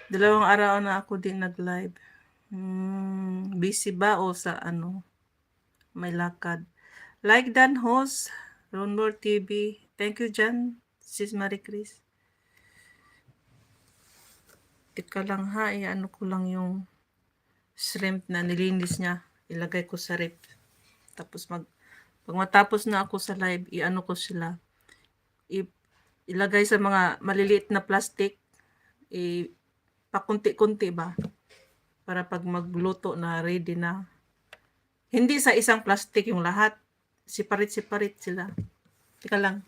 Dalawang araw na ako din nag-live. Busy ba o sa ano, may lakad? Like Dan host, Ronmore TV. Thank you Jan, Sis Marie Chris. Teka lang ha, ano ko lang yung shrimp na nilinis niya. Ilagay ko sa rep. Tapos pag matapos na ako sa live, i-ano ko sila. Ilagay sa mga maliliit na plastic. Pakunti-kunti ba? Para pag magluto na ready na. Hindi sa isang plastic yung lahat. Separate-separate sila. Teka lang.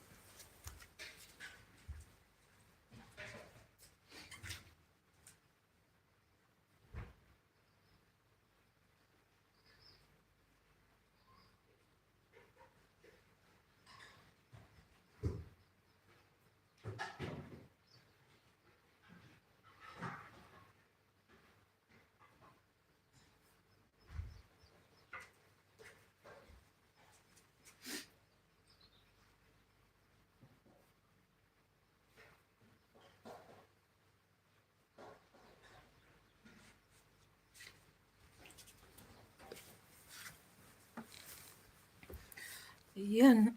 Ayan.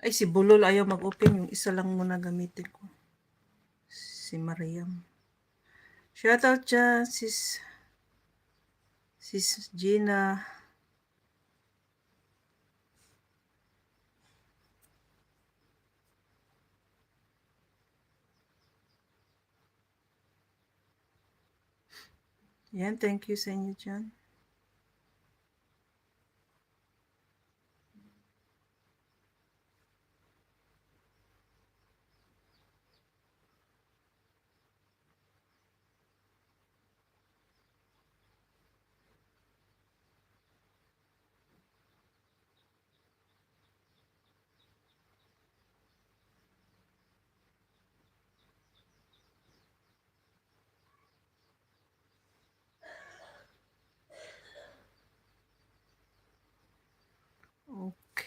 Ay, si Bulol ayaw mag-open. Yung isa lang muna gamitin ko. Si Mariam. Shoutout dyan, sis Gina. Yan, thank you sa inyo dyan.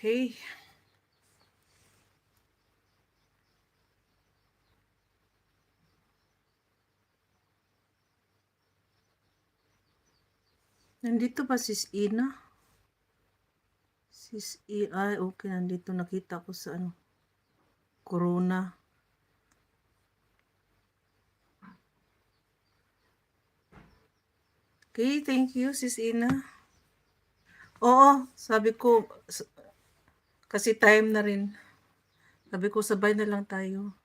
Okay. Nandito ba sis Ina? Sis Ay, okay. Nandito nakita ko sa ano. Corona. Okay, thank you sis Ina. Oo, sabi ko, kasi time na rin. Sabi ko, sabay na lang tayo.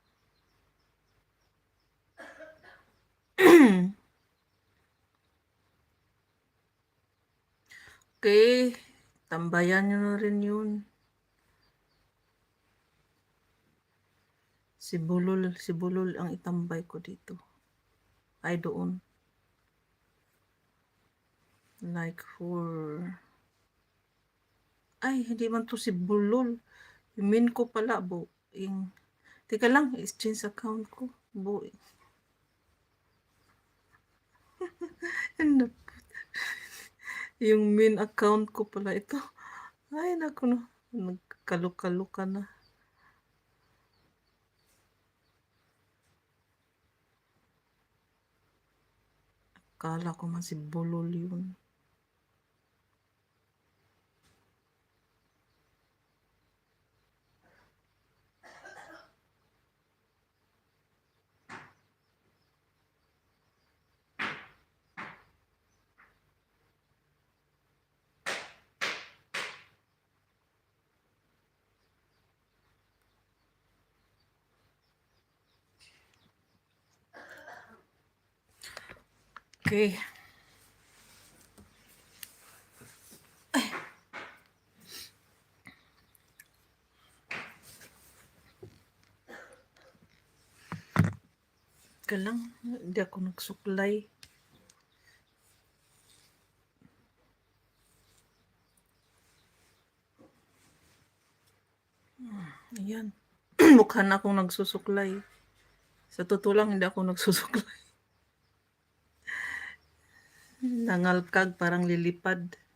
Okay, tambayan nyo na rin yun. Si Bulol ang itambay ko dito. Ay, doon. Like for... Ay, hindi man to si Bulol. Yung min ko pala, bo. Teka lang, exchange account ko. Bo. Ano? Yung main account ko pala ito. Ay, naku no. Nagkalo-kalo ka na. Akala ko man si Bulol yun. Okay. Ka lang, hindi ako nagsuklay. Ayan. Mukha na akong nagsusuklay. Sa totoo lang, hindi ako nagsusuklay. Nangalkag, parang lilipad.